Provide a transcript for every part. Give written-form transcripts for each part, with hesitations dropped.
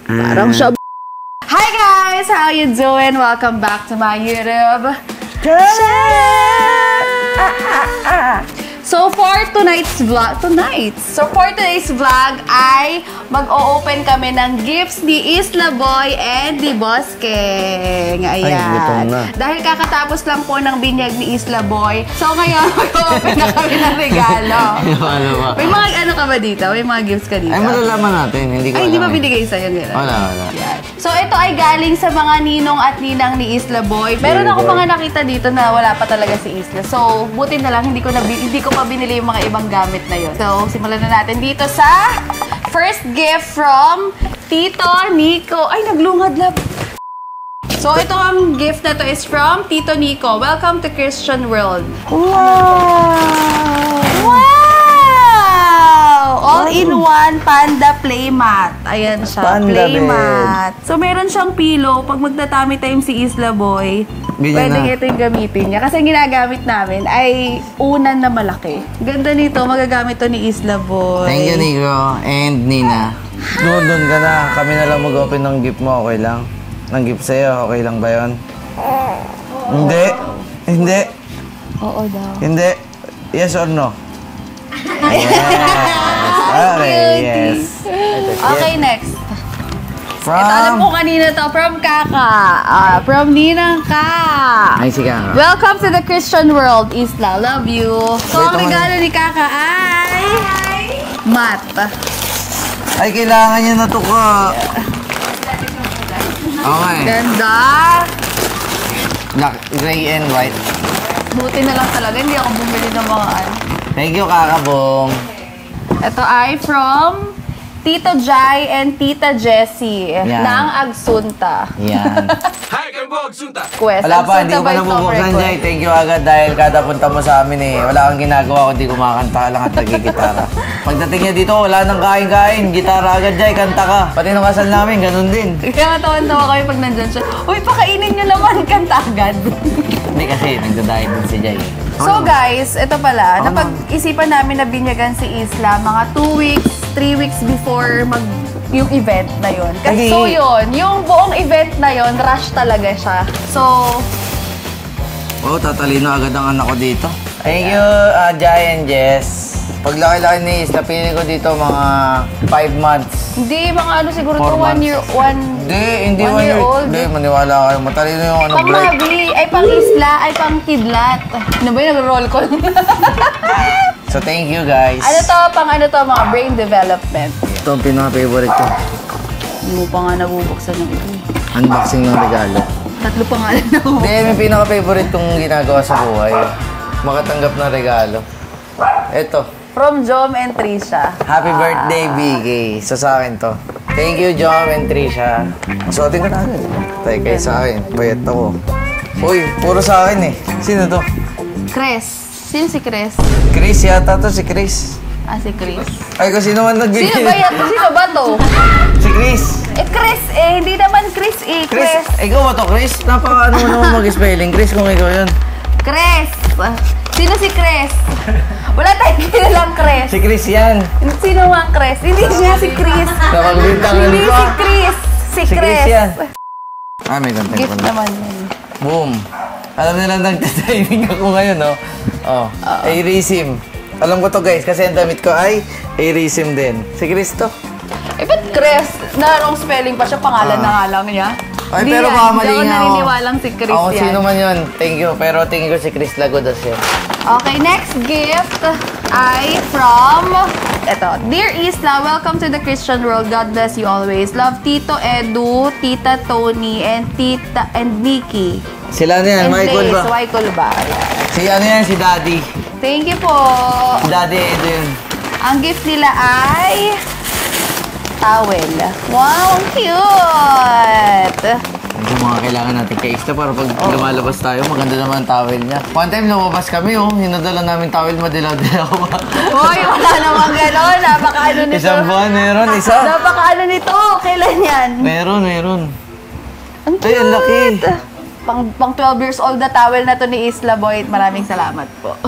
Parang siya. Hi guys! How you doing? Welcome back to my YouTube channel! So for tonight's vlog, ay mag-o-open kami ng gifts ni Isla Boy and ni Boss King. Ayan. Ay, gutom na. Dahil kakatapos lang po ng binyag ni Isla Boy, so ngayon mag-o-open na kami ng regalo. May mga ano ka ba dito? May mga gifts ka dito? Ay, malalaman natin. Hindi ko Ay, hindi ba alam binigay sa'yo nila? Wala. Yan. So ito ay galing sa mga ninong at ninang ni Isla Boy. Meron ako mga nakita dito na wala pa talaga si Isla. So buti na lang hindi ko pa binili yung mga ibang gamit na yun. So simulan na natin dito sa first gift from Tito Nico. Ay, naglungad. So ito ang gift na to is from Tito Nico. Welcome to Christian World. Wow! All-in-one panda playmat. Ayan siya, Panda playmat. So, meron siyang pillow. Pag magtatami time si Isla Boy, pwedeng ito yung gamitin niya. Kasi ang ginagamit namin ay unan na malaki. Ganda nito, magagamit to ni Isla Boy. Thank you, Negro and Nina. Doon ka na. Kami na lang mag-open ng gift mo. Okay lang? Ng gift sa'yo. Okay lang ba yun? Hindi. Oo daw. Hindi. Yes or no? Yes. Okay, yes. Okay, next. From... Ito, alam ko kanina to. From Kaka. From Ninang Ka. Ay, si Kaka. Welcome to the Christian World, Isla. Love you. So, Wait, ang regalo ni Kaka ay... mat. Ay, kailangan niya na to ka. Okay. Ganda. Black, gray and white. Buti na lang talaga. Hindi ako bumili ng mga ano. Thank you, Kakabong. Ito ay from Tito Jai and Tita Jessie ng Agsunta. Yan. Hi, kayo po, Agsunta! Quest. Wala pa, hindi Agsunta ko pa by nabubuksan, Sobrang Jai. Thank you agad dahil kada punta mo sa amin wala kang ginagawa kundi kumakanta ka lang at nagigitara. Pagdating niya dito, wala nang kain-kain. Gitara agad, Jai. Kanta ka. Pati nung kasal namin, ganun din. Kaya tawan-tawa kami pag nandyan siya. Uy, pakainin niyo naman, kanta agad. Hindi kasi, nagdadayad din si Jai. So guys, ito pala, napag-isipan namin na binyagan si Isla mga 2 weeks, 3 weeks before yung event na yun. Kasi so yun, yung buong event na yun, rush talaga siya. So, tatalino agad ang anak ko dito. Thank you, Jai and Jess. Pag laki-laki ni Isla, pili ko dito mga 5 months. hindi, mga ano siguro to, 4 1 year, Hindi 1 year old. Hindi, maniwala kayo. Matalino yung Pang break. Mabi, ay pang Isla, ay pang Kidlat. Ano ba yung nag-roll call? So, thank you, guys. Ano to, mga brain development. Ito ang pinaka-favorite ko. Hindi mo pa nga nabubuksan yung ito. Unboxing ng regalo. 3 pa nga lang nabubuksan. Hindi, may pinaka-favorite kong ginagawa sa buhay. Makatanggap ng regalo. Ito. From Jom and Trisha. Happy birthday, BK. So, sa akin to. Thank you, Jom and Trisha. Suotin ko na agad. Tayo kayo sa akin. Bayat ako. Uy, puro sa akin eh. Sino to? Chris. Sino si Chris? Chris yata to, si Chris. Si Chris. Ay, kung sino man nagbigay. Sino ba to? Si Chris. Chris hindi naman Chris Chris, ikaw ba to, Chris? Napaka ano naman mag-spelling. Chris, kung ikaw yun. Chris. Sino si Chris? Wala tayong kilalang Chris. Si Chris yan. Sino nga Chris? Hindi siya si Chris. Napagbintangan Hindi ko. si Chris. Si Chris. yan. May content Gift ko na. naman yun. Boom. Alam nila nag-timing ako ngayon, no? Airism. Alam ko to, guys, kasi ang damit ko ay Airism din. Si Chris to. Ba't Chris? Narong spelling pa siya, pangalan na nga lang niya. Ay, Hindi pero yan. baka mali Hindi ako nga, naniniwalang si Chris Ako, yan. sino man yun. Thank you. Pero tingin ko si Chris Lagodas yun. Okay, next gift ay from... Ito. Dear Isla, welcome to the Christian world. God bless you always. Love Tito Edu, Tita Tony, and Nikki. Sila na yan, And Michael ba? Michael ba? Si ano yan, si Daddy. Thank you po. Si Daddy Edo yun. Ang gift nila ay... towel. Wow, ang cute! Yung mga kailangan natin kay Isla para pag lumalabas tayo, maganda naman ang towel niya. One time lumabas kami, hinadala namin towel, madilaw-dilaw pa. Hoy, wala namang gano'n. Napaka-ano nito. Isang buwan, meron, isa. Napaka-ano nito. Kailan yan? Meron. Ang cute. Ay, ang laki. Pang 12 years old na towel na to ni Isla Boy. Maraming salamat po.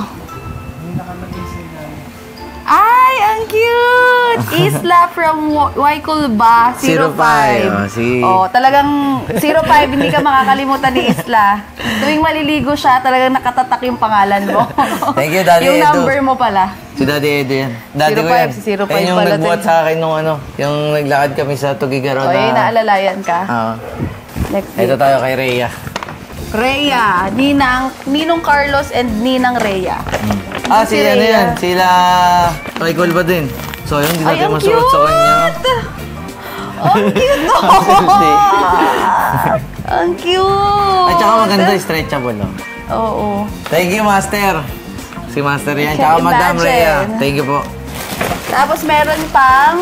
Ay, ang cute! Isla from Waikulba, 05. Oh, talagang 05, hindi ka makakalimutan ni Isla. Tuwing maliligo siya, talagang nakatatak yung pangalan mo. Thank you, Daddy Yung Edo. number mo pala. Si Daddy Edo yan. Daddy ko 05, yan. si 05 Yan yung pala nagbuhat din. sa akin nung ano, yung naglakad kami sa Tugigaraw O, yun, naalalayan ka. Next Ito tayo kay Rhea. Rhea, Ninong Carlos and Ninang Rhea. Si ano yan, sila Michael ba din? So yun, hindi Ay, natin ang masuot sa kanya. Ang cute! Ang cute! At saka maganda, stretchable. Oh. Oo. Thank you, Master. Si Master yan. I Tsaka can Madam imagine. Rhea. Thank you po. Tapos meron pang,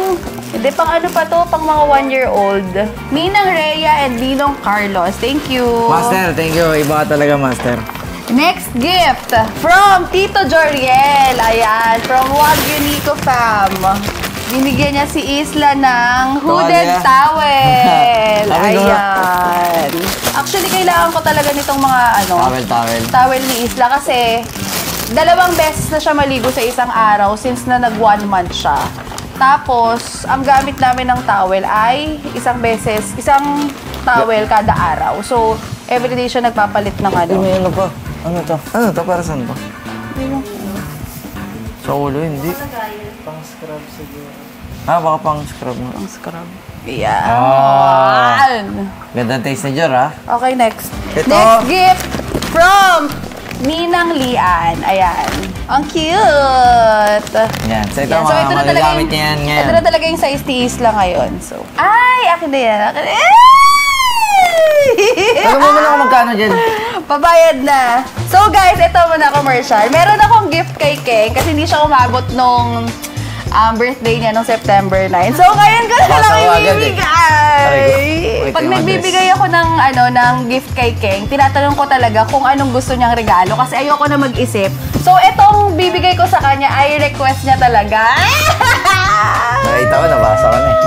hindi pang ano pa to, pang mga 1-year-old. Ninang Rhea and Ninong Carlos. Thank you. Master, thank you. Iba ka talaga, Master. Next gift from Tito Joriel. Ayan, from Wagyu Nico Fam. Binigyan niya si Isla ng hooded Tuwalya. towel. Sabi ko nga. Ayan. Actually, kailangan ko talaga nitong mga towel ni Isla kasi 2 beses na siya maligo sa isang araw since na nag 1 month siya. Tapos, ang gamit namin ng towel ay isang towel kada araw. So, everyday siya nagpapalit ng ano. May ano pa? Ano to? Ano to? Para saan to? Sa ulo, hindi. Pang-scrub siguro. Baka pang-scrub mo. Ang scrub. Ayan. Ganda taste ni Jor, ha? Okay, next. Ito. Next gift from Ninang Lian. Ayan. Ang cute! Yan. So ito, Yan. So, ito na talaga magagamit niya yan ngayon. ito na talaga yung size ni Isla ngayon. So, ay! Akin na yan. Akin na. Alam mo muna kung magkano dyan. Pabayad na. So guys, ito muna commercial. Meron akong gift kay Keng kasi hindi siya umabot nung birthday niya nung September 9. So ngayon ko na lang Basa ko agad eh. ibibigay. Wait, Pag yung nagbibigay ako ng gift kay Keng, tinatanong ko talaga kung anong gusto niyang regalo kasi ayoko na mag-isip. So itong bibigay ko sa kanya ay request niya talaga. Nakita ko, nabasa ko na eh.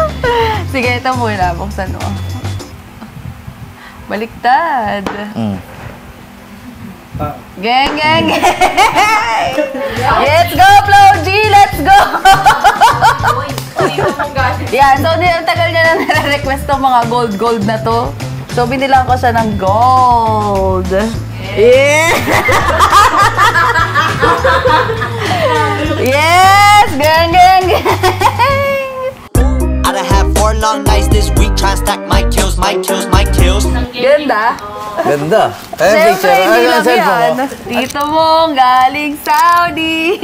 Sige, ito muna. Buksan mo. Baliktad. Geng, geng, geng! Let's go, Flo G! Let's go! Yan, so ang tagal niya na nare-request tong mga gold na to. So, binilang ko siya ng gold. Yeah! Yes! Geng, geng, geng! I done had 4 long nights this week trying to stack my kills. Ganda. Ganda. Siyempre, hindi lang cellphone yan. Dito mong galing Saudi.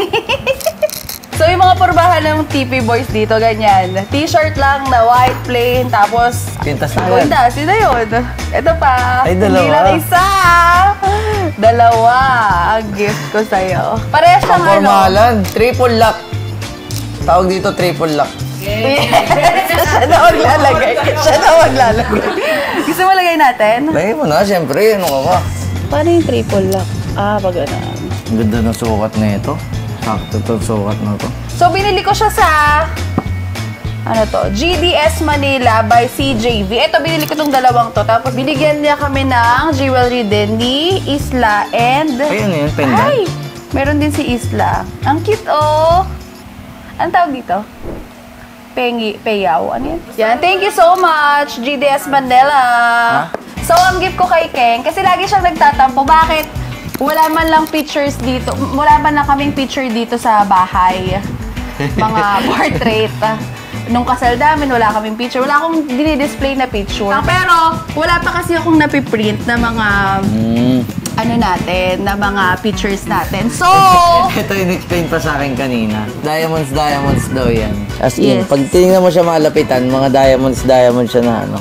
So, yung mga porbahan ng TP Boys dito, ganyan. T-shirt lang na white, plain, tapos... Pintas na yan. Pintas, yun na yun. Ito pa. Ay, Hindi dalawa. lang isa. 2 ang gift ko sa'yo. Parehas Ang siyang ano. formalan. Triple lock. Tawag dito triple lock. Siya na maglalagay. Gusto mo lagay natin? Lagay mo na, siyempre. Ano ka ba? Paano yung triple lock? Pag ano. Ang ganda ng sukat na ito. Sakto itong sukat na ito. So, binili ko siya sa... Ano to? GDS Manila by CJV. Ito, binili ko tong 2 to. Tapos, binigyan niya kami ng jewelry din ni Isla and... Ay, ano yun? Pendant? Ay! Meron din si Isla. Ang cute, oh! Anong tawag dito? Payaw. Ano yan? Yan. Thank you so much, GDS Manila. So, ang gift ko kay Keng, kasi lagi siyang nagtatampo, bakit wala man lang pictures dito, wala man lang kaming picture dito sa bahay. Mga portrait. Nung kasal namin, wala kaming picture. Wala akong dinidisplay na picture. Pero, wala pa kasi akong napiprint na mga ano natin, na mga pictures natin. So, Ito yung explain pa sa akin kanina. Diamonds daw yan. As Yes. in, pag tinignan mo siya malapitan, mga diamonds siya na ano.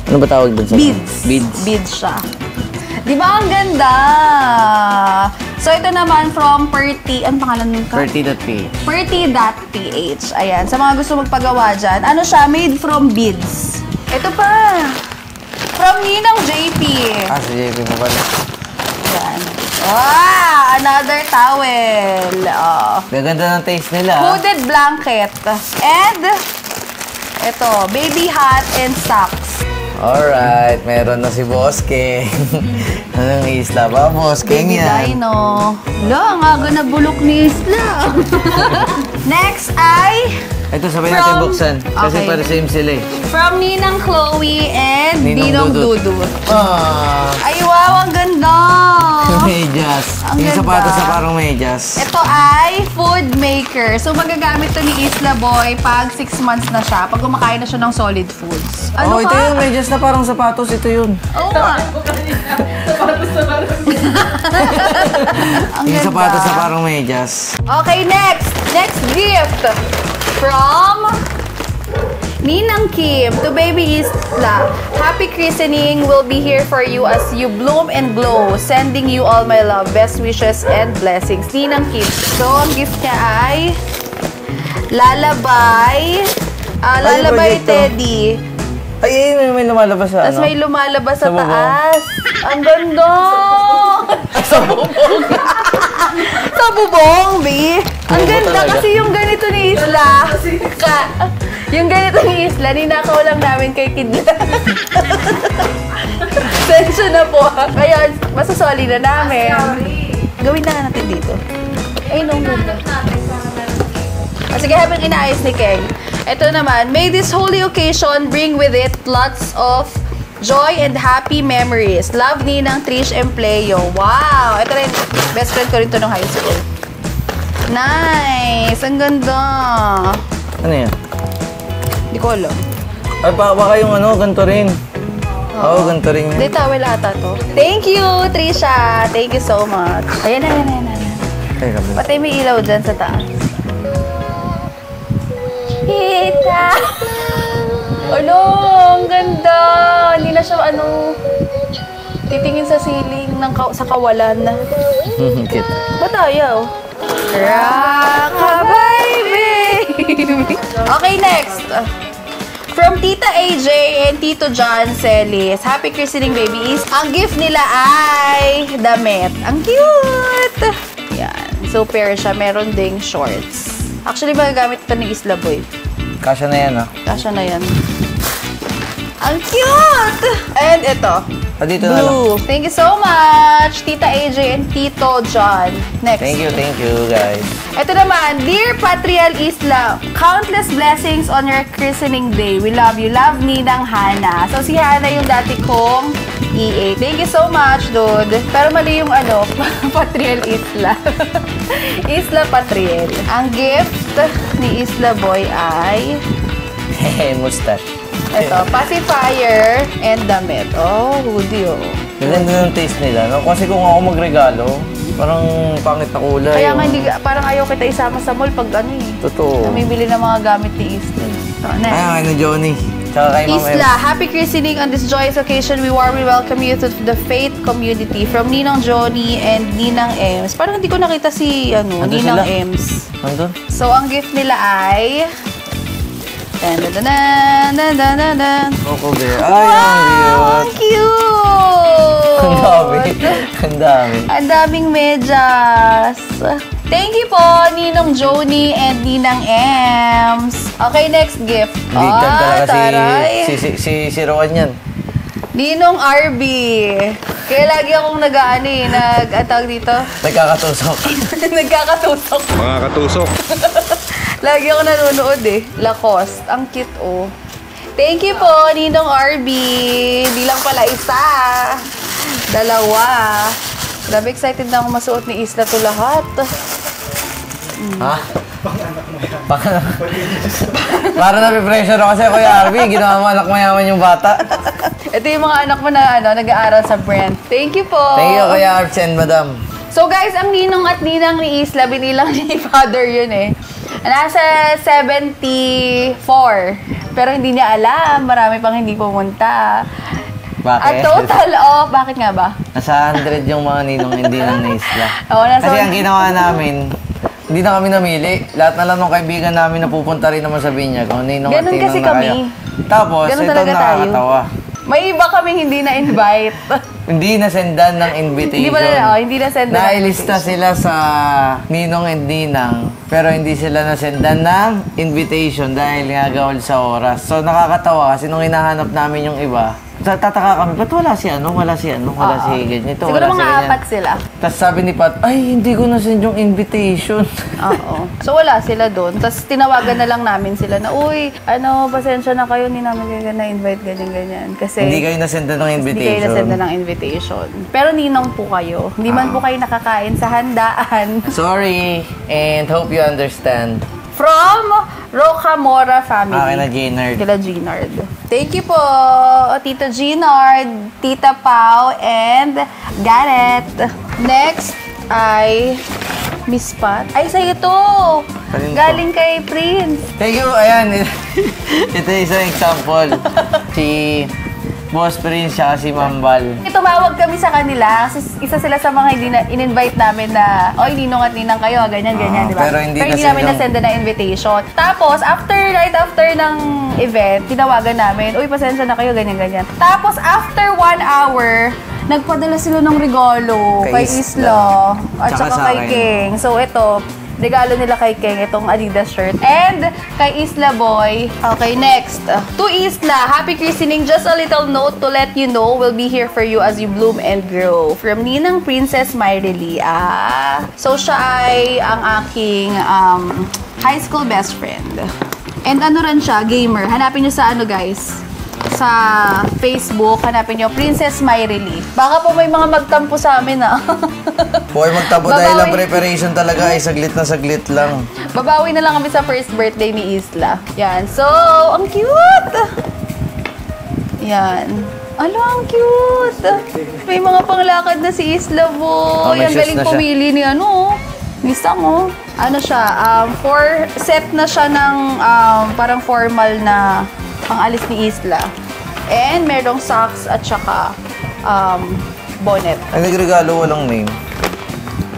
Ano ba tawag dun sa beads. Beads. Beads siya. Di ba ang ganda? So, ito naman from Perty. Ang pangalan nun ka? Perty.ph. Perty.ph. Ayan. Sa mga gusto magpagawa dyan. Ano siya? Made from beads. Ito pa. From Ninang JP. Si JP mo pala. Ayan. Wow! Another towel. Oh. Gaganda ng taste nila. Hooded blanket. And, ito, baby hat and socks. Alright, meron na si Boss King. Anong isla ba, Boss King Baby yan? Dino. Wala, ang aga na bulok ni Isla. Next ay Ito, sabay natin From- buksan. Kasi Okay. para same sila eh. from Ninang Chloe and Ninong Ninong Dudut. Dudut. Ah, Ay, wow, ang ganda! medyas. Ang Yung ganda. sapatos na parang medyas. Ito ay food maker. So, magagamit to ni Isla Boy pag 6 months na siya, pag kumakain na siya ng solid foods. Ano Ito yung medyas na parang sapatos. Ito yun. Oo nga. Ang Yung ganda. sapatos na parang medyas. Okay, next. Next gift. From Ninang Kim to Baby Isla. Happy christening will be here for you as you bloom and glow. Sending you all my love, best wishes, and blessings. Ninang Kim. So, ang gift niya ay Lalabay. Lalabay proyekto. Teddy. Ay, may lumalabas sa Tapos ano? may lumalabas sa Sa bubong. taas. Ang ganda! Sa bubong. Sa bubong, B. Ang Bubong ganda talaga. kasi yung ganito ni Isla. Yung ganito ni Isla, ninakaw lang namin kay Kidla. Sensya na po. Kaya, masasoli na namin. Gawin na nga natin dito. Ay, no, ganda. Sige, habang inaayos ni Keng. Ito naman, may this holy occasion bring with it lots of joy and happy memories. Love Ninang, Trish, and Pleo. Wow! Ito rin, best friend ko rin to nung high school. Nice! Ang ganda! Ano yan? Hindi ko alam. Ay, baka yung ano, ganito rin. Oo, ganito rin Hindi, yun. towel ata to. Thank you, Trisha! Thank you so much. Ayan na, ayan na, ayan na. Teka, bro. Pati may ilaw dyan sa taas. Hita! Ano? Ang ganda! Hindi na siya, titingin sa ceiling ng sa kawalan. Cute. Ba't ayaw? Rockabye, baby! Okay, next. From Tita AJ and Tito John Celis. Happy christening, babies. Ang gift nila ay damit. Ang cute! Yan. So, pair siya. Meron ding shorts. Actually, magagamit ito ni Isla Boy. Kasya na yan, ah. Kasya na yan. Ang cute! And ito. Dito na lang. Blue. Thank you so much, Tita AJ and Tito John. Next. Thank you, guys. Ito naman, Dear Patrial Isla, countless blessings on your christening day. We love you. Love Ninang Hana. So, si Hana yung dati kong EA. Thank you so much, dude. Pero mali yung Patrial Isla. Isla Patrial. Ang gift ni Isla Boy ay Hehe, mustache. ito, pacifier and damit. Oh, hoodie, oh. Ganda ng taste nila, no? Kasi kung ako magregalo, parang pangit na kulay. Kaya oh. nga, parang ayaw kita isama sa mall pag Totoo. namibili ng mga gamit ni Isla. So, next. Ay, kay na Johnny. Tsaka kay Ma'am Isla, happy christening on this joyous occasion. We warmly welcome you to the faith community from Ninang Johnny and Ninang Ems. Parang hindi ko nakita si Nandun Ninang sila? Ems. Nandun? So, ang gift nila ay... Dan, dan, dan, dan, dan, dan, dan. Coco Bear. Ay, Wow! ang Ang cute. Ang dami. cute! Ang dami. Ang daming medyas. Thank you po, Ninong Joni and Ninang Ems. Okay, next gift. Big time talaga taray. si Rowan yan. Ninong RB. Kaya lagi akong nag-tawag dito. Nagkakatusok. Nagkakatusok. Mga katusok. Lagi ako nanonood eh. Lacoste. Ang cute oh. Thank you po, Ninong RB. Hindi lang pala isa. Dalawa. Grabe excited na ako masuot ni Isla to lahat. Ha? Para na-pressure ako kasi Kuya Arby, ginawa mo anak mayaman yung bata. Ito yung mga anak mo na nag-aaral sa Brent. Thank you po. Thank you Kuya Arby and Madam. So guys, ang ninong at ninang ni Isla, binilang ni Father yun eh. Nasa 74. Pero hindi niya alam, marami pang hindi pumunta. Bakit? At total bakit nga ba? Nasa 100 yung mga ninong hindi lang na isla. Oo, nasa Kasi ang ginawa namin, hindi na kami namili. Lahat na lang ng kaibigan namin na pupunta rin naman sa Binyag. Kung ninong at Ganun ninong kasi na kayo. kami. Tapos, Ganun ito talaga tayo. nakakatawa. May iba kaming hindi na-invite. Hindi nasendan ng invitation. Hindi na send Nailista sila sa Ninong and Ninang, pero hindi sila nasendan ng invitation dahil nga gawal sa oras. So nakakatawa kasi nung hinahanap namin yung iba, tataka kami, ba't wala si ano, wala si ganito, Siguro wala si mga ganyan. apat sila. Tapos sabi ni Pat, ay, hindi ko nasend yung invitation. Oo. So wala sila doon. Tapos tinawagan na lang namin sila na, uy, pasensya na kayo, hindi namin kayo na-invite, ganyan. Kasi Hindi kayo nasendan ng hindi invitation. kayo nasenda ng invitation. Pero ninong po kayo. Hindi man po kayo nakakain sa handaan. Sorry, and hope you understand. From Rocamora family. Akin na Ginard. Kila Ginard. Thank you po, Tito Ginard, Tita Pau, and Gareth. Next ay Miss Pat. Ay, sa'yo to. Kanino to? Galing kay Prince. Thank you, ayan. Ito isang example. Si Boss Prince siya si Mambal. Tumawag kami sa kanila. Isa sila sa mga hindi na in-invite namin na, oy, ninong at ninang kayo, ganyan, di ba? Pero hindi namin na-send na invitation. Tapos, right after ng event, tinawagan namin, uy, pasensya na kayo, ganyan. Tapos, after 1 hour, nagpadala sila ng regalo kay Isla at Tsaka saka sa kay akin. King. So, ito, regalo nila kay King, itong Adidas shirt. And kay Isla Boy. Okay, next. To Isla, happy christening. Just a little note to let you know we'll be here for you as you bloom and grow. From Ninang Princess Myrily. So, siya ay ang aking high school best friend. And ano rin siya, gamer. Hanapin nyo sa ano, guys, sa Facebook, hanapin nyo, Princess Myrily. Baka po may mga magtampo sa amin, Boy, magtabo dahil ang preparation talaga ay saglit na saglit lang. Babawi na lang kami sa first birthday ni Isla. Yan. So, ang cute! Yan. Alo, ang cute! May mga panglakad na si Isla, boy. may Ang shoes galing na siya. pumili ni ni Sang, Ano siya, set na siya ng parang formal na pang-alis ni Isla. And merong socks at saka bonnet. Ay, nagregalo, walang name.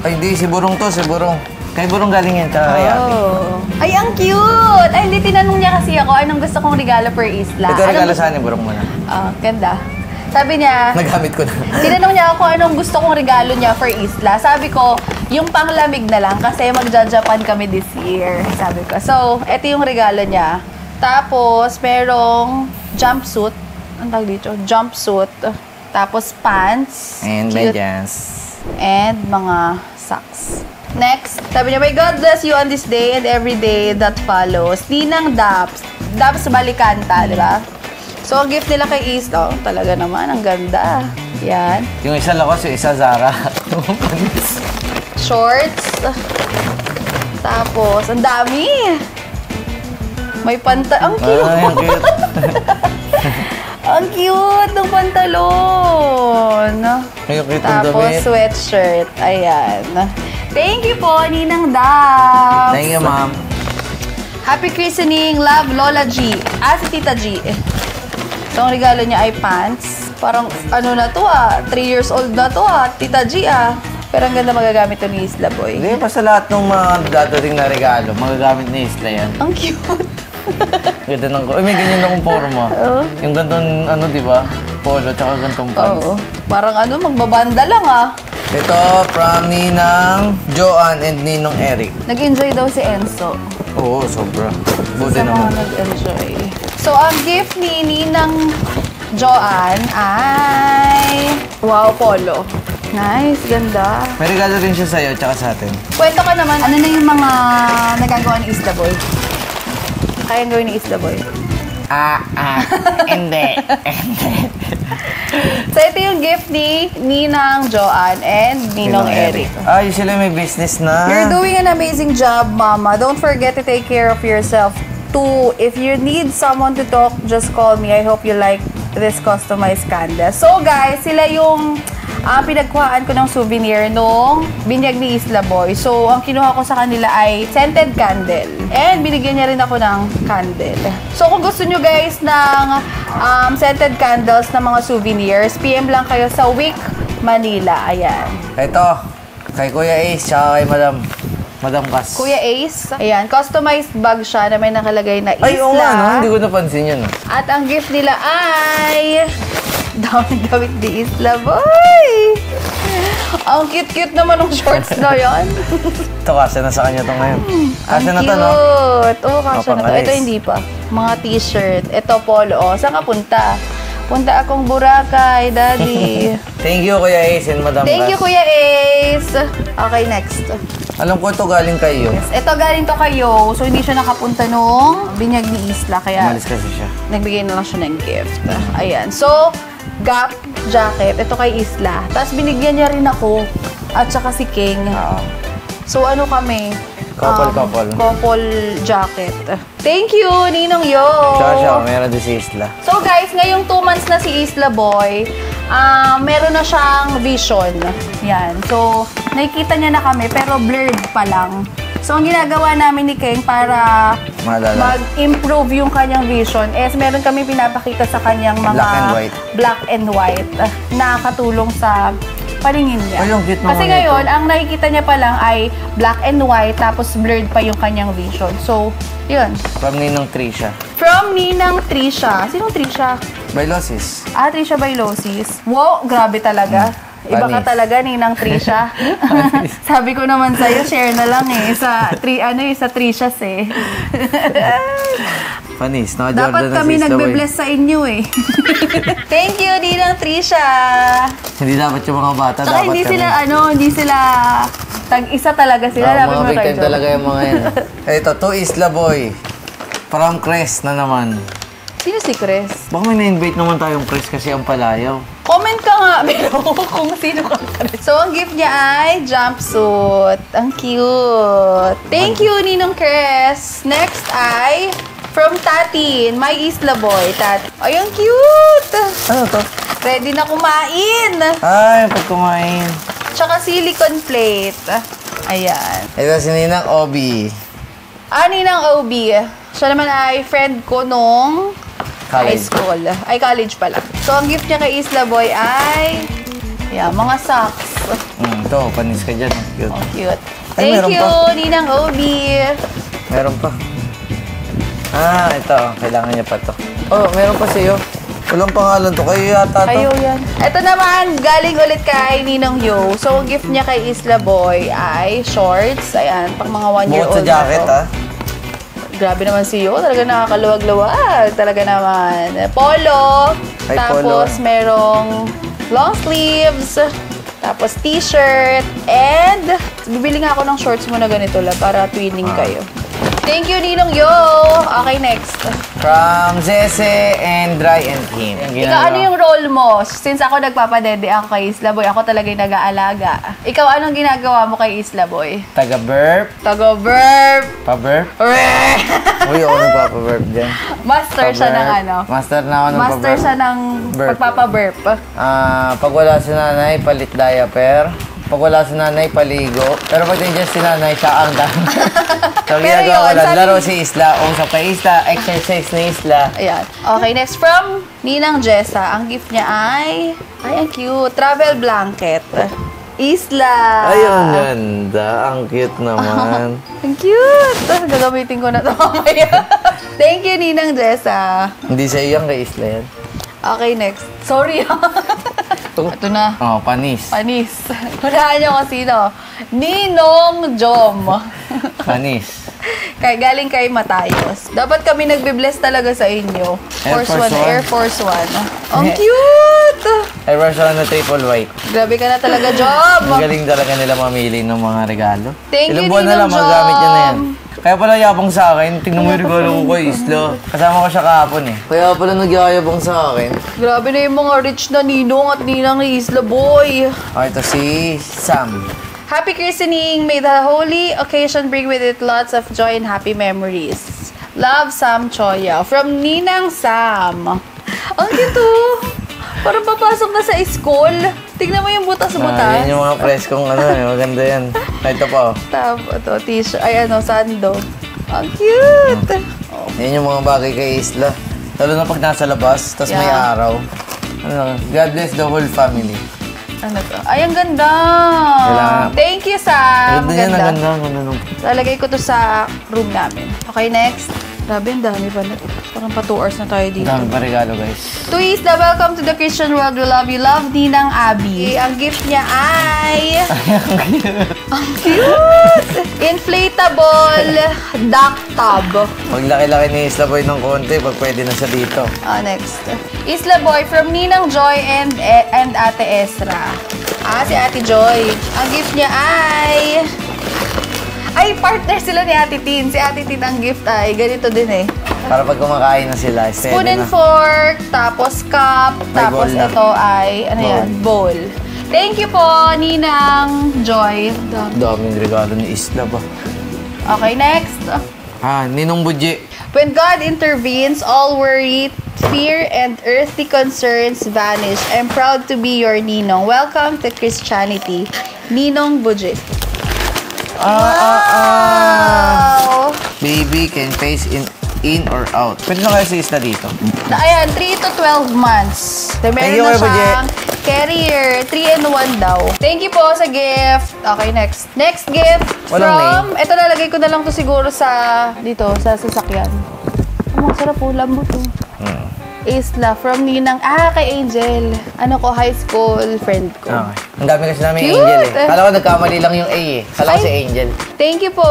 Ay, hindi, si Burong to, si Burong. Kay Burong galing yan, tsaka kay Ate. Oh. Ay, ang cute! Ay, hindi, tinanong niya kasi ako anong gusto kong regalo per Isla. Ito regalo sa ni Burong muna. Ganda. Sabi niya, Nagamit ko na. tinanong niya ako anong gusto kong regalo niya for Isla. Sabi ko, yung panglamig na lang kasi magja-Japan kami this year. Sabi ko. So, eto yung regalo niya. Tapos, merong jumpsuit. Ang tawag dito? Jumpsuit. Tapos, pants. And Cute. medyas. And mga socks. Next, sabi niya, may God bless you on this day and every day that follows. Ninang Daps. Daps Balikanta, di ba? So, ang gift nila kay Isla, talaga naman, ang ganda. Yan. Yung isa Lacoste, yung isa Zara. Shorts. Tapos, ang dami. May ang cute. Ay, ang cute. Ang cute ng pantalon. Ay, ang cute ng Tapos, damit. sweatshirt. Ayan. Thank you po, Ninang Daps. Thank you, ma'am. Happy christening, love, Lola G. Si Tita G. So, ang regalo niya ay pants. Parang, na to 3 years old na to Tita G Pero ang ganda magagamit to ni Isla Boy. Hindi, basta lahat ng mga dadating na regalo, magagamit ni Isla yan. Ang cute. Ganda ng may ganyan akong forma. Yung gantong, di ba? Polo, tsaka gantong pants. Oo. Parang magbabanda lang Ito, from Ninang Joanne and Ninong Eric. Nag-enjoy daw si Enzo. Oo, sobra. Buti Sa mga naman. nag-enjoy. So, ang gift ni Ninang Joanne ay... Wow, polo. Nice, ganda. May regalo rin siya sa'yo, tsaka sa atin. Kwento ka naman, ano na yung mga nagagawa ni Isla Boy? Kayang gawin ni Isla Boy? Hindi. So, ito yung gift ni Ninang Joanne and Ninong Eric. Ay, sila may business na. You're doing an amazing job, Mama. Don't forget to take care of yourself. Too, if you need someone to talk, just call me. I hope you like this customized candle. So, guys, sila yung pinagkuhaan ko ng souvenir nung binyag ni Isla Boy. So, ang kinuha ko sa kanila ay scented candle. And binigyan niya rin ako ng candle. So, kung gusto nyo guys ng scented candles na mga souvenirs, PM lang kayo sa Wick, Manila. Ayan. Ito, kay Kuya Ace, tsaka kay Madam Cas. Kuya Ace, ayan, customized bag siya na may nakalagay na Isla. Ay, oo nga, no? Hindi ko napansin yun. At ang gift nila ay Daming damit ni Isla Boy! Ang cute-cute naman ng shorts na yan. Ito, kasi na sa kanya to ngayon. Kasi Ang na to, no? cute. Oo, kasya na to. Pangalis. Ito hindi pa. Mga t-shirt. Ito polo. O, saan ka punta? Punta akong Boracay, Daddy. Thank you, Kuya Ace and Madam Thank you, Cass. Kuya Ace. Okay, next. Alam ko ito galing kayo. Ito galing to kayo. So, hindi siya nakapunta nung binyag ni Isla. Kaya, Umalis kasi siya. nagbigay na lang siya ng gift. Ayan. So, Gap jacket. Ito kay Isla. Tapos, binigyan niya rin ako. At saka si King. Oo. So, ano kami? Couple. Couple jacket. Thank you, Ninong Yo! Tsaka siya, meron din si Isla. So guys, ngayong 2 months na si Isla Boy, meron na siyang vision. Yan. So, nakikita niya na kami pero blurred pa lang. So, ang ginagawa namin ni King para Maalala. mag-improve yung kanyang vision is meron kami pinapakita sa kanyang mga black and white na katulong sa paningin niya. Ay, yung cute naman Kasi ito. ngayon, ang nakikita niya pa lang ay black and white tapos blurred pa yung kanyang vision. So, yun. From Ninong Trisha. From Ninang Trisha. Sinong Trisha? Bylosis. Trisha Bailosis. Wow, grabe talaga. Iba ka Panis. talaga, Ninang Trisha. Sabi ko naman sa'yo, share na lang eh. Sa Trishas eh. Panis. Naka-Jordan Dapat na kami si Isla Boy. nagbe-bless sa inyo eh. Thank you, Ninang Trisha. Hindi dapat yung mga bata. Saka dapat hindi sila tag-isa talaga sila. Oo, Dapat mga mo big kayo time talaga yung mga yan. Ito, to Isla Boy. From Crest na naman. Sino si Chris? Baka may na-invite naman tayong Crest kasi ang palayaw. Comment ka nga, pero kung sino ka. So, ang gift niya ay jumpsuit. Ang cute. Thank you, Ninong Chris. Next ay from Tatin, my Isla Boy. Ay, ang cute. Ano to? Ready na kumain. Ay, pag kumain. Tsaka silicone plate. Ayan. Ito si Ninang Obi. Ninang OB. Siya naman ay friend ko nung high College. school. Ay, college pala. So, ang gift niya kay Isla Boy ay mga socks. Ito, panis ka dyan. Cute. Oh, cute. Ay, Thank meron you, pa. Ninang OB. Meron pa. Ito. Kailangan niya pa to. Oh, meron pa sa'yo. Walang pangalan to. Kayo yata to. Kayo yan. Ito naman, galing ulit kay Ninong Yo. So, ang gift niya kay Isla Boy ay shorts. Ayan, pang mga 1-year-old. Bukod sa jacket, na to. ha? Grabe naman si Yo. Talaga nakakaluwag-luwag. Talaga naman. Polo. Ay, Tapos, polo. merong long sleeves. Tapos, t-shirt. And, bibili nga ako ng shorts mo na ganito lang para twinning kayo. Thank you, Ninong Yo. Okay, next. From Zese and Dry and Kim. Ikaw, ano yung role mo? Since ako nagpapadede ako kay Isla Boy, ako talaga yung nag-aalaga. Ikaw, anong ginagawa mo kay Isla Boy? Taga-burp. Tago-burp. Pa-burp. Uy, ako nagpapa-burp dyan. Master siya ng Pa-burp. ano? Master na ako ng Master pa-burp. siya ng Burp. pagpapaburp. Pag wala si nanay, palit diaper. Pag wala si nanay, paligo. Pero pag nandiyan si nanay, siya ang dami. So, Pero ginagawa ko yun, lang, sabi- laro si Isla, usap kay Isla, exercise ni Isla. Ayan. Okay, next from Ninang Jessa. Ang gift niya ay ang cute. Travel blanket. Isla. Ayun, ganda. Ang cute naman. Ang cute. Gagamitin ko na ito mamaya. Thank you, Ninang Jessa. Hindi sa iyo kay Isla yan. Okay, next. Sorry. Ito na. Oh, panis. Panis. Hulaan niyo kung sino. Ninong Jom. Panis. Galing kay Matayos. Dapat kami nagbe-bless talaga sa inyo. Air Force One. Air Force One. Ang Yeah. cute! Ay, version na triple white. Grabe ka na talaga, Jom! Ang galing talaga nila mamili ng mga regalo. Thank Ilang you, buwan na lang, Ninong magagamit niya na yan. Jom. Kaya pala yabang sa akin. Tingnan mo yung regalo ko kay Isla. Kasama ko siya kahapon eh. Kaya pala nagyayabang sa akin. Grabe na yung mga rich na ninong at ninang ni Isla Boy. Ito si Sam. Happy christening! May the holy occasion bring with it lots of joy and happy memories. Love, Sam Choya. From Ninang Sam. Ang cute oh. Parang papasok na sa school. Tignan mo yung butas-butas. Yan yung mga preskong ano eh. Maganda yan. Ito pa oh. Ito, t-shirt. Ay, sando. Ang cute! Oh. Yan yung mga bagay kay Isla. Lalo na pag nasa labas, tapos may Yeah. araw. Ano, God bless the whole family. Ano to? Ay, ang ganda! Kailangan- Thank you, Sam! Ganda yan, ang ganda. Ang ganda nung... Lalagay ko to sa room namin. Okay, next. Grabe, ang dami pala. Parang pa 2 hours na tayo dito. Dami pa regalo, guys. To Isla, welcome to the Christian world. We love you. Love Ninang Abby. Ang gift niya ay... Ang cute! Inflatable duck tub. Pag laki-laki ni Isla Boy ng konti, pag pwede na siya dito. Next. Isla Boy from Ninang Joy and Ate Ezra. Si Ate Joy. Ang gift niya ay... Ay, partner sila ni Ate Tin. Si Ate Tin ang gift ay ganito din eh. Para pag kumakain na sila, Spoon and fork, tapos cup, May tapos bowl na. ito ay, ano yan, bowl. Thank you po, Ninang Joy. Daming regalo ni Isla ba? Okay, next. Ninong Budje. When God intervenes, all worry, fear, and earthly concerns vanish. I'm proud to be your Ninong. Welcome to Christianity. Ninong Budget. Wow! Baby can face in or out. Pwede na kaya si Isla dito? Ayan, 3 to 12 months. So, Thank meron you, na Kuya siyang carrier. 3-in-1 daw. Thank you po sa gift. Okay, next. Next gift Walang from... Ito, lalagay ko na lang to siguro sa... Dito, sa sasakyan. Ang sarap po. Lambot to. Isla from Ninang... kay Angel. Ano ko, high school friend ko. Okay. Ang dami kasi namin Cute! Angel eh. Kala ko nagkamali lang yung A eh. Kala ko si Angel. Thank you po,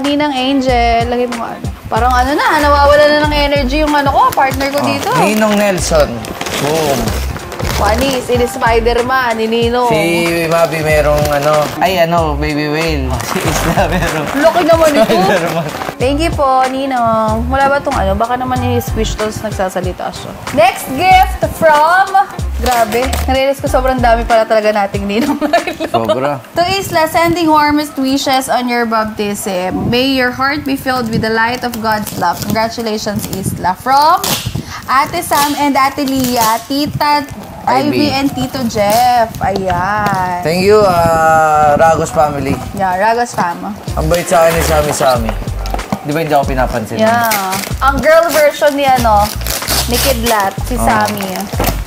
Ninang Angel. Lagay mo ano. Parang ano na, nawawala na ng energy yung ano ko, partner ko dito. Ninong Nelson. Boom. Panis, ini Spider-Man, ni Nino. Si Mabi merong baby whale. Si Isla merong... Laki naman ito. Spider-Man. Thank you po, Ninong. Wala ba itong ano? Baka naman yung Squish Dolls nagsasalita siya. Next gift from... Grabe. Narealize ko sobrang dami pala talaga nating Ninong. Sobra. To Isla, sending warmest wishes on your baptism. May your heart be filled with the light of God's love. Congratulations, Isla. From Ate Sam and Ate Lia, Tita Ivy and Tito Jeff. Ayan. Thank you, Ragos family. Yeah, Ragos fam. Ang bait sa akin ni Sami. Di ba hindi ako pinapansin? Yeah. Ang girl version ni ni Kidlat, si Sammy.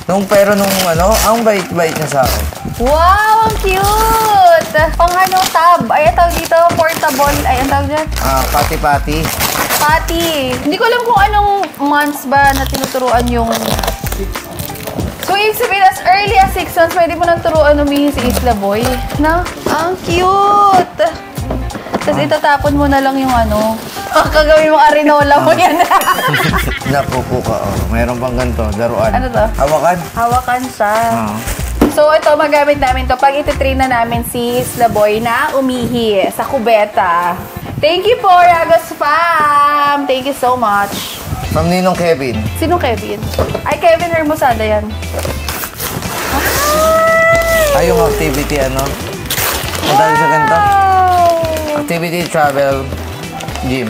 Nung ang bait-bait niya sa akin. Wow, ang cute! Pang tab. Ay, ang tawag dito, portable. Ay, ang tawag dyan? Pati-pati. Pati. Hindi ko alam kung anong months ba na tinuturuan yung... So, ibig sabihin, as early as 6 months, pwede mo nang turuan umihi si Isla Boy. Na? Ang cute! Tapos itatapon mo na lang yung kagawin mong arinola mo yan. Napupo ka, Mayroon pang ganito, daruan. Ano to? Hawakan. Hawakan siya. Oo. So, ito, magamit namin to pag ititrain na namin si Isla Boy na umihi sa kubeta. Thank you po, Ragos Fam! Thank you so much. From Ninong Kevin. Sinong Kevin? Ay, Kevin Hermosada yan. Yung activity, Ang dahil sa ganito. Activity, travel, gym.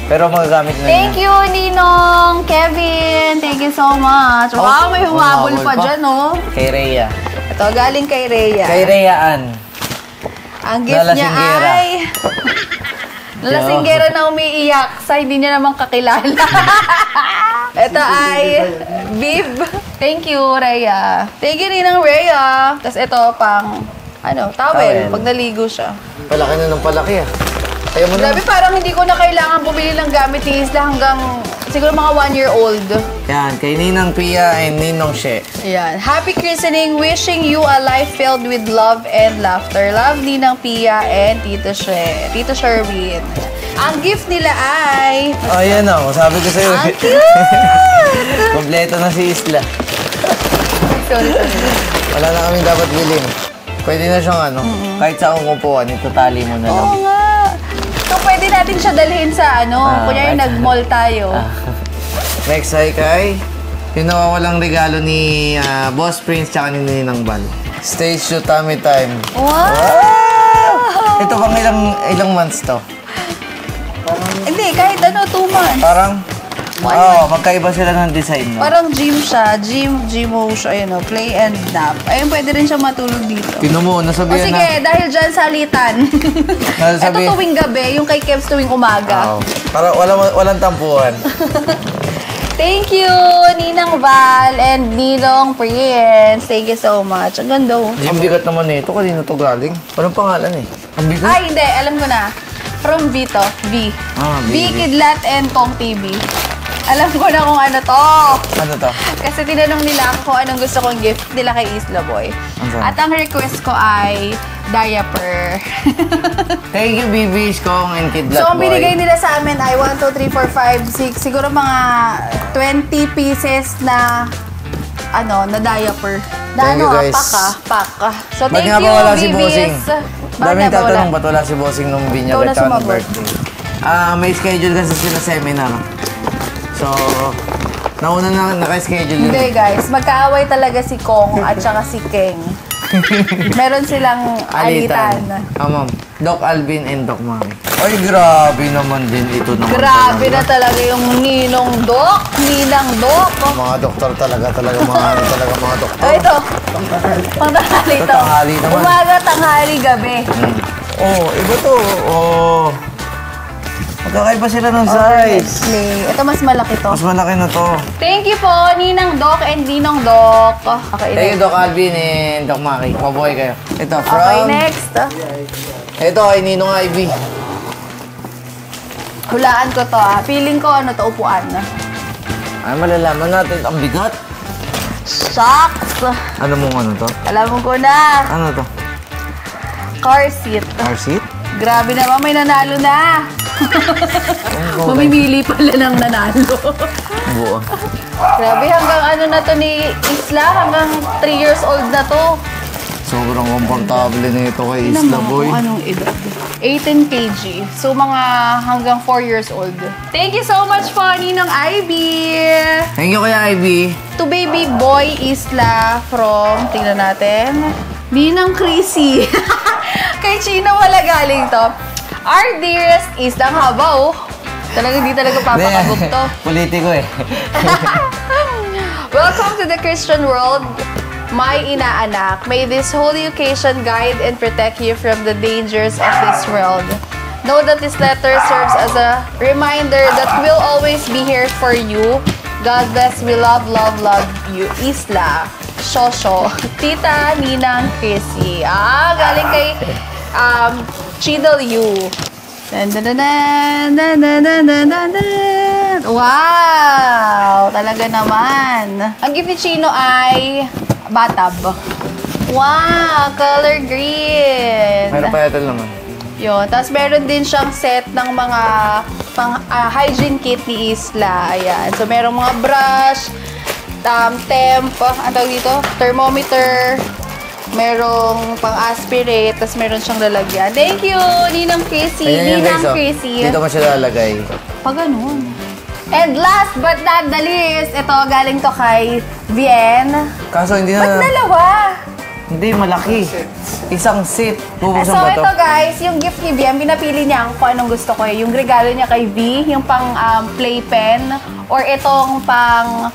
Pero magagamit na Thank you, Ninong Kevin. Thank you so much. Wow, may humabol pa dyan, Kay Rhea. Ito, galing kay Rhea. Kay Rhea Ann. Ang gift niya Lalasinggera. ay... Lalasinggera na umiiyak sa hindi niya naman kakilala. Ito ay bib. Thank you, Rhea. Thank you, Ninang Rhea. Tapos ito pang, towel. Towel. Pag naligo siya. Palaki na ng palaki, Ayaw mo na. Grabe, parang hindi ko na kailangan bumili ng gamit ni Isla hanggang siguro mga 1-year-old. Yan, kay Ninang Pia and Ninong She. Ayan. Happy christening. Wishing you a life filled with love and laughter. Love Ninang Pia and Tito She. Tito Sherwin. Ang gift nila ay... Ayan sabi ko sa'yo. Ang cute! Kompleto na si Isla. Sorry. Wala na kaming dapat bilhin. Pwede na siyang kahit saan upuan, itutali mo na lang. Oo nga. So, pwede natin siya dalhin sa kunyari nag-mall tayo. Next ay kay yung nawawalang regalo ni Boss Prince tsaka ni Ninang Bal. Stage to Tummy Time. Wow! Ito bang ilang months to? Hindi, kahit 2 months. Parang, magkaiba sila ng design, Parang gym siya. Gym-o siya, play and nap. Ayun, pwede rin siya matulog dito. Tino mo, nasabihan Sige, dahil dyan salitan. Ito tuwing gabi, yung kay Kevs tuwing umaga. Para walang tampuhan. Thank you, Ninang Val and Ninong Prince. Thank you so much. Ang ganda. Ang bigat naman ito. Kanino to galing? Walang pangalan Ang bigat. Ay, hindi. Alam ko na. From Vito. V. V. V Kidlat and Kong TV. Alam ko na kung ano to. Ano to? Kasi tinanong nila ako kung anong gusto kong gift nila kay Isla Boy. Ano? At ang request ko ay diaper. Thank you, BBs Kong and Kid So, Black ang Boy. binigay nila sa amin ay 1, 2, 3, 4, 5, 6, siguro mga 20 pieces na na diaper. Na Thank you, guys. Pack. So, Ba't thank nga you, ba wala si BBS. Bossing? Bakit Daming nga ba wala? tatanong, ba't wala si Bossing nung binyag Ikaw na at saka nung sumagot. birthday? May schedule kasi sila seminar. So, nauna na naka-schedule yun. Hindi guys, magkaaway talaga si Kong at saka si Keng. Meron silang alitan. Ma'am. Doc Alvin and Doc Mami. Ay, grabe naman din ito naman. Grabe na talaga yung Ninong Doc, Ninang Doc. Mga doktor talaga, mga doktor. Oh, ito. Pangtanghali Ito, ito. tanghali naman. Umaga, tanghali, gabi. Oh, iba to. Oh. Magkakaiba sila ng size. Display. Ito mas malaki to. Mas malaki na to. Thank you po, Ninang Doc and Ninong Doc. Okay, Thank you, next. Doc Alvin and Doc Maki. Mabuhay kayo. Ito, from... Okay, next. Ito, ay Ninong Ivy. Hulaan ko to Feeling ko upuan. Ay, malalaman natin. Ang bigat. Shucks! Ano mong ano to? Alam ko na. Ano to? Car seat. Car seat? Grabe naman, may nanalo na. Mamimili pala ng nanalo. Buo. Grabe, hanggang na to ni Isla, hanggang 3 years old na to. Sobrang komportable na ito kay Isla Boy. Kung anong edad. 18 kg. So, mga hanggang 4 years old. Thank you so much po, Ninong Ivy. Thank you, Kuya Ivy. To baby boy Isla from, tingnan natin, Ninang Chrissy. Kay Chino wala galing to. Our dearest Isla, ang haba Talaga di talaga papakabog to. Politiko eh. Welcome to the Christian world, my inaanak. May this holy occasion guide and protect you from the dangers of this world. Know that this letter serves as a reminder that we'll always be here for you. God bless, we love you. Isla, Shosho, Tita Ninang Chrissy. Galing kay Chidel Yu. Wow! Talaga naman. Ang gift ni Chino ay batab. Wow! Color green. Meron pa ito naman. Yun. Tapos meron din siyang set ng mga hygiene kit ni Isla. Ayan. So, merong mga brush, temp, ang tawag dito? Thermometer, merong pang-aspirate, tapos meron siyang lalagyan. Thank you, Ninang Chrissy. Ayan yan, Ninang guys, Chrissy. Dito mo siya lalagay. Pag ganun. And last but not the least, ito galing to kay Vien. Kaso hindi Ba't na... dalawa? Hindi, malaki. Isang seat. Bubuksan So ba to? ito guys, yung gift ni Vien, pinapili niya kung anong gusto ko. Yung regalo niya kay V, yung pang playpen, or itong pang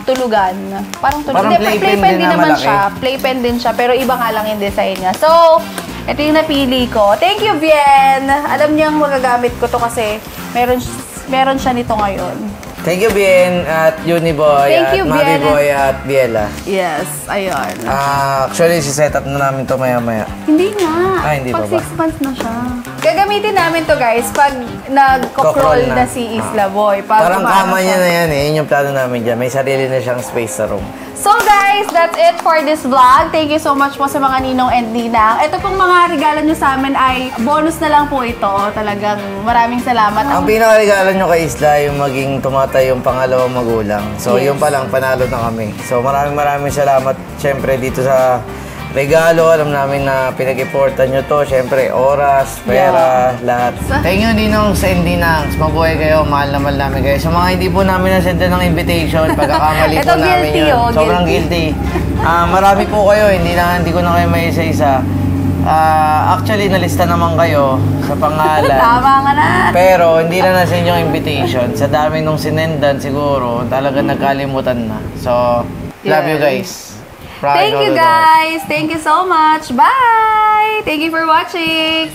tulugan. Parang tulugan. Parang playpen din na naman malaki. siya. Playpen din siya, pero iba nga lang yung design niya. So, ito yung napili ko. Thank you, Vien! Alam niyang magagamit ko to kasi meron siya nito ngayon. Thank you, Bien, at Uniboy, Thank at you, Mami Bien. Boy, at Biela. Yes, ayun. Actually, si-set up na namin to maya-maya. Hindi nga. Hindi pag pa ba? 6 months na siya. Gagamitin namin to guys pag nag-crawl na si Isla Boy. Pag Parang umaano kama siya. niya na yan eh. Yun yung plano namin dyan. May sarili na siyang space sa room. So guys, that's it for this vlog. Thank you so much po sa mga ninong and ninang. Ito pong mga regalo nyo sa amin ay bonus na lang po ito. Talagang maraming salamat. Ang pinakaregalo nyo kay Isla, yung maging tumatay yung pangalawang magulang. So, Yes. yun pa lang, panalo na kami. So, maraming salamat, syempre, dito sa regalo. Alam namin na pinag-importan nyo to. Syempre, oras, pera, lahat. Thank you, Ninong sa Ninangs. Mabuhay kayo, mahal na mahal namin kayo. Sa mga hindi po namin nasenda ng invitation, pagkakamali po Ito, namin guilty, yun. oh, Sobrang guilty. Marami po kayo, hindi ko na kayo may isa-isa. Actually, nalista naman kayo sa pangalan. Tama nga na. Pero hindi na nasin yung invitation. Sa dami nung sinendan siguro, talaga nagkalimutan na. So, love you guys. Proud Thank of you the Lord. guys. Thank you so much. Bye. Thank you for watching.